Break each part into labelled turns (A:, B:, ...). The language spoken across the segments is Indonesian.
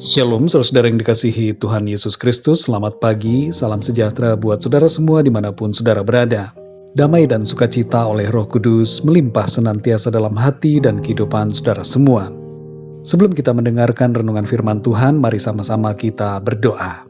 A: Shalom, saudara yang dikasihi Tuhan Yesus Kristus. Selamat pagi, salam sejahtera buat saudara semua dimanapun saudara berada. Damai dan sukacita oleh Roh Kudus melimpah senantiasa dalam hati dan kehidupan saudara semua. Sebelum kita mendengarkan renungan firman Tuhan, mari sama-sama kita berdoa.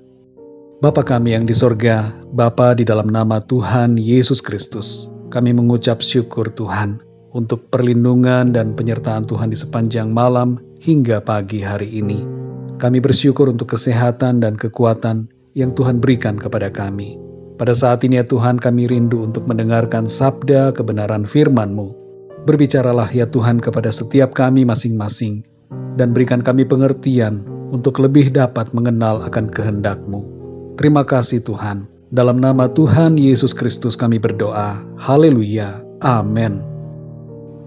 A: Bapa kami yang di sorga, Bapa di dalam nama Tuhan Yesus Kristus, kami mengucap syukur Tuhan untuk perlindungan dan penyertaan Tuhan di sepanjang malam hingga pagi hari ini. Kami bersyukur untuk kesehatan dan kekuatan yang Tuhan berikan kepada kami. Pada saat ini ya Tuhan, kami rindu untuk mendengarkan sabda kebenaran firman-Mu. Berbicaralah ya Tuhan kepada setiap kami masing-masing, dan berikan kami pengertian untuk lebih dapat mengenal akan kehendak-Mu. Terima kasih Tuhan. Dalam nama Tuhan Yesus Kristus kami berdoa. Haleluya. Amin.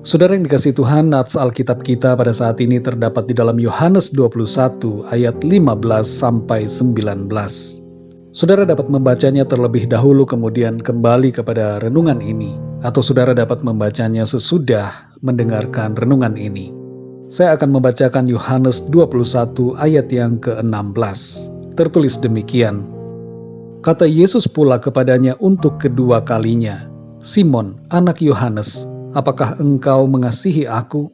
A: Saudara yang dikasihi Tuhan, nats Alkitab kita pada saat ini terdapat di dalam Yohanes 21 ayat 15 sampai 19. Saudara dapat membacanya terlebih dahulu kemudian kembali kepada renungan ini, atau saudara dapat membacanya sesudah mendengarkan renungan ini. Saya akan membacakan Yohanes 21 ayat yang ke-16. Tertulis demikian. Kata Yesus pula kepadanya untuk kedua kalinya, Simon, anak Yohanes, apakah engkau mengasihi aku?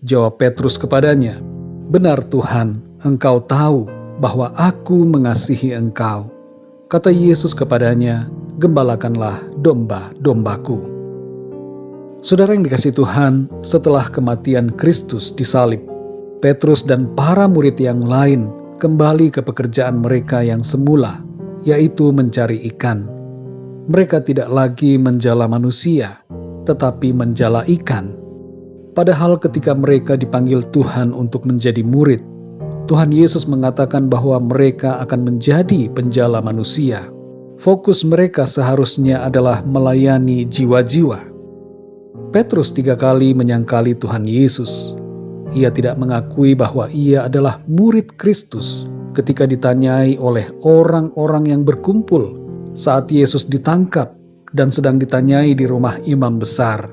A: Jawab Petrus kepadanya, benar Tuhan, engkau tahu bahwa aku mengasihi engkau. Kata Yesus kepadanya, gembalakanlah domba-dombaku. Saudara yang dikasihi Tuhan, setelah kematian Kristus disalib, Petrus dan para murid yang lain kembali ke pekerjaan mereka yang semula, yaitu mencari ikan. Mereka tidak lagi menjala manusia, tetapi menjala ikan. Padahal ketika mereka dipanggil Tuhan untuk menjadi murid, Tuhan Yesus mengatakan bahwa mereka akan menjadi penjala manusia. Fokus mereka seharusnya adalah melayani jiwa-jiwa. Petrus 3 kali menyangkali Tuhan Yesus. Ia tidak mengakui bahwa ia adalah murid Kristus ketika ditanyai oleh orang-orang yang berkumpul saat Yesus ditangkap dan sedang ditanyai di rumah imam besar.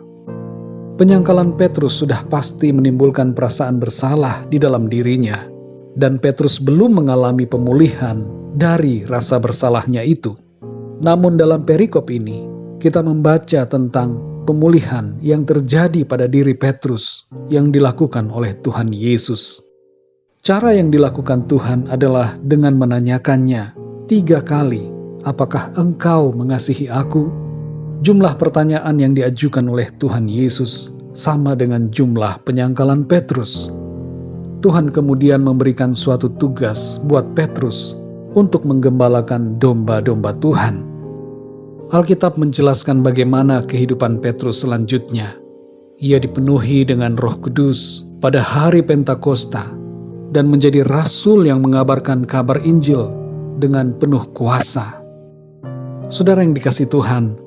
A: Penyangkalan Petrus sudah pasti menimbulkan perasaan bersalah di dalam dirinya, dan Petrus belum mengalami pemulihan dari rasa bersalahnya itu. Namun dalam perikop ini, kita membaca tentang pemulihan yang terjadi pada diri Petrus yang dilakukan oleh Tuhan Yesus. Cara yang dilakukan Tuhan adalah dengan menanyakannya 3 kali, apakah engkau mengasihi aku? Jumlah pertanyaan yang diajukan oleh Tuhan Yesus sama dengan jumlah penyangkalan Petrus. Tuhan kemudian memberikan suatu tugas buat Petrus untuk menggembalakan domba-domba Tuhan. Alkitab menjelaskan bagaimana kehidupan Petrus selanjutnya. Ia dipenuhi dengan Roh Kudus pada hari Pentakosta dan menjadi rasul yang mengabarkan kabar Injil dengan penuh kuasa. Saudara yang dikasihi Tuhan,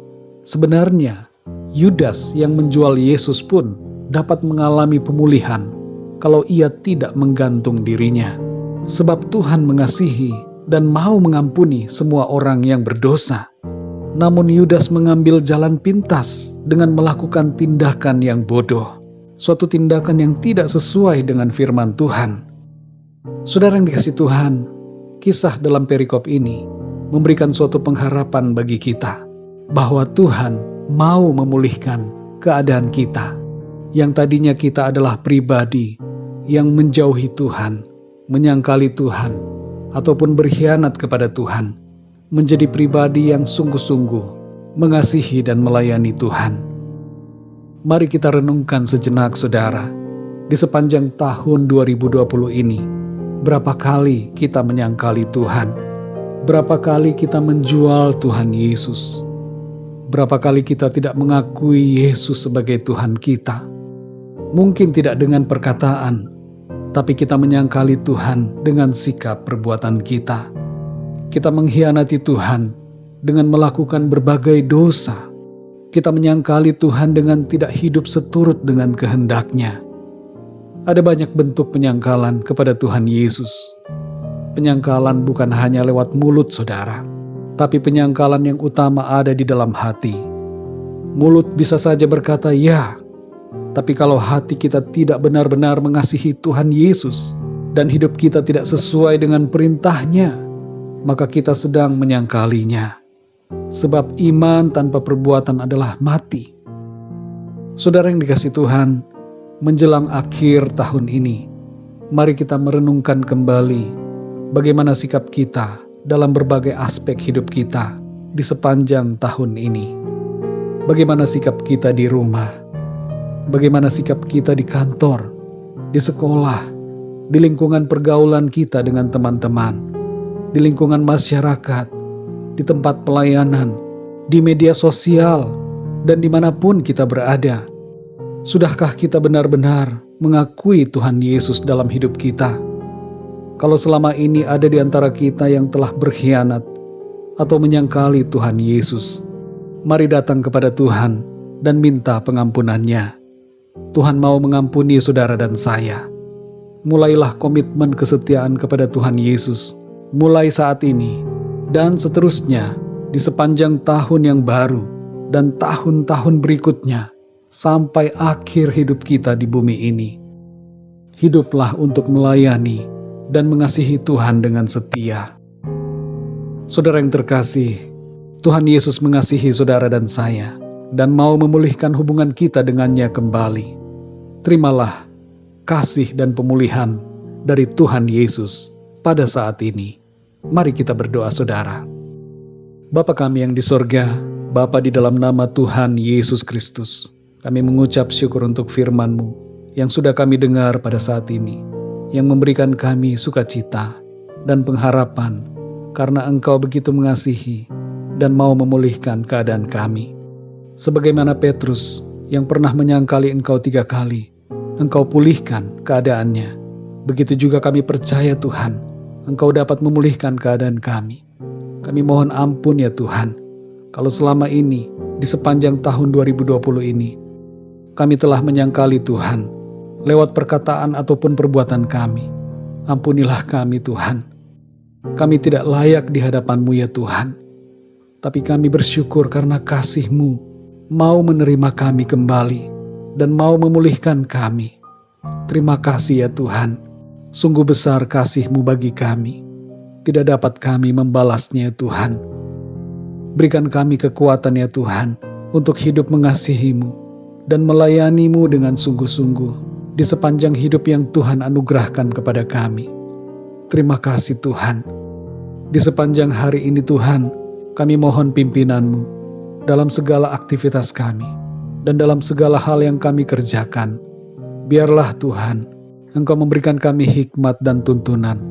A: sebenarnya Yudas yang menjual Yesus pun dapat mengalami pemulihan kalau ia tidak menggantung dirinya. Sebab Tuhan mengasihi dan mau mengampuni semua orang yang berdosa. Namun Yudas mengambil jalan pintas dengan melakukan tindakan yang bodoh. Suatu tindakan yang tidak sesuai dengan firman Tuhan. Saudara yang dikasihi Tuhan, kisah dalam perikop ini memberikan suatu pengharapan bagi kita, bahwa Tuhan mau memulihkan keadaan kita. Yang tadinya kita adalah pribadi yang menjauhi Tuhan, menyangkali Tuhan, ataupun berkhianat kepada Tuhan, menjadi pribadi yang sungguh-sungguh mengasihi dan melayani Tuhan. Mari kita renungkan sejenak saudara, di sepanjang tahun 2020 ini, berapa kali kita menyangkali Tuhan? Berapa kali kita menjual Tuhan Yesus? Berapa kali kita tidak mengakui Yesus sebagai Tuhan kita? Mungkin tidak dengan perkataan, tapi kita menyangkali Tuhan dengan sikap perbuatan kita. Kita mengkhianati Tuhan dengan melakukan berbagai dosa. Kita menyangkali Tuhan dengan tidak hidup seturut dengan kehendak-Nya. Ada banyak bentuk penyangkalan kepada Tuhan Yesus. Penyangkalan bukan hanya lewat mulut saudara, tapi penyangkalan yang utama ada di dalam hati. Mulut bisa saja berkata ya, tapi kalau hati kita tidak benar-benar mengasihi Tuhan Yesus dan hidup kita tidak sesuai dengan perintahnya, maka kita sedang menyangkalinya. Sebab iman tanpa perbuatan adalah mati. Saudara yang dikasihi Tuhan, menjelang akhir tahun ini, mari kita merenungkan kembali bagaimana sikap kita dalam berbagai aspek hidup kita di sepanjang tahun ini. Bagaimana sikap kita di rumah, bagaimana sikap kita di kantor, di sekolah, di lingkungan pergaulan kita dengan teman-teman, di lingkungan masyarakat, di tempat pelayanan, di media sosial, dan dimanapun kita berada. Sudahkah kita benar-benar mengakui Tuhan Yesus dalam hidup kita? Kalau selama ini ada di antara kita yang telah berkhianat atau menyangkali Tuhan Yesus, mari datang kepada Tuhan dan minta pengampunannya. Tuhan mau mengampuni saudara dan saya. Mulailah komitmen kesetiaan kepada Tuhan Yesus, mulai saat ini dan seterusnya di sepanjang tahun yang baru dan tahun-tahun berikutnya sampai akhir hidup kita di bumi ini. Hiduplah untuk melayani dan mengasihi Tuhan dengan setia. Saudara yang terkasih, Tuhan Yesus mengasihi saudara dan saya dan mau memulihkan hubungan kita dengannya kembali. Terimalah kasih dan pemulihan dari Tuhan Yesus pada saat ini. Mari kita berdoa saudara. Bapa kami yang di sorga, Bapa di dalam nama Tuhan Yesus Kristus, kami mengucap syukur untuk firman-Mu yang sudah kami dengar pada saat ini, yang memberikan kami sukacita dan pengharapan karena Engkau begitu mengasihi dan mau memulihkan keadaan kami. Sebagaimana Petrus yang pernah menyangkali Engkau 3 kali, Engkau pulihkan keadaannya. Begitu juga kami percaya Tuhan, Engkau dapat memulihkan keadaan kami. Kami mohon ampun ya Tuhan, kalau selama ini, di sepanjang tahun 2020 ini, kami telah menyangkali Tuhan, lewat perkataan ataupun perbuatan kami. Ampunilah kami Tuhan. Kami tidak layak di hadapan-Mu ya Tuhan. Tapi kami bersyukur karena kasih-Mu mau menerima kami kembali dan mau memulihkan kami. Terima kasih ya Tuhan. Sungguh besar kasih-Mu bagi kami. Tidak dapat kami membalasnya ya Tuhan. Berikan kami kekuatan ya Tuhan untuk hidup mengasihi-Mu dan melayani-Mu dengan sungguh-sungguh di sepanjang hidup yang Tuhan anugerahkan kepada kami. Terima kasih Tuhan. Di sepanjang hari ini Tuhan, kami mohon pimpinan-Mu dalam segala aktivitas kami dan dalam segala hal yang kami kerjakan. Biarlah Tuhan, Engkau memberikan kami hikmat dan tuntunan,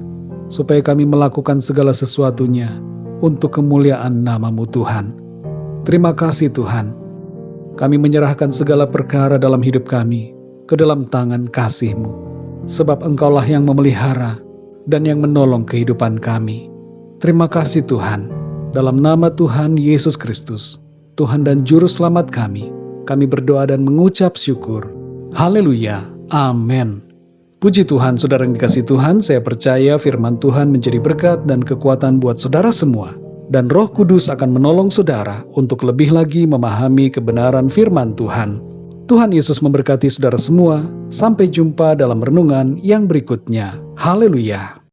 A: supaya kami melakukan segala sesuatunya untuk kemuliaan nama-Mu Tuhan. Terima kasih Tuhan. Kami menyerahkan segala perkara dalam hidup kami ke dalam tangan kasih-Mu, sebab Engkaulah yang memelihara dan yang menolong kehidupan kami. Terima kasih Tuhan. Dalam nama Tuhan Yesus Kristus, Tuhan dan Juru Selamat kami berdoa dan mengucap syukur. Haleluya. Amin. Puji Tuhan, saudara yang dikasihi Tuhan, saya percaya firman Tuhan menjadi berkat dan kekuatan buat saudara semua. Dan Roh Kudus akan menolong saudara untuk lebih lagi memahami kebenaran firman Tuhan. Tuhan Yesus memberkati saudara semua. Sampai jumpa dalam renungan yang berikutnya. Haleluya.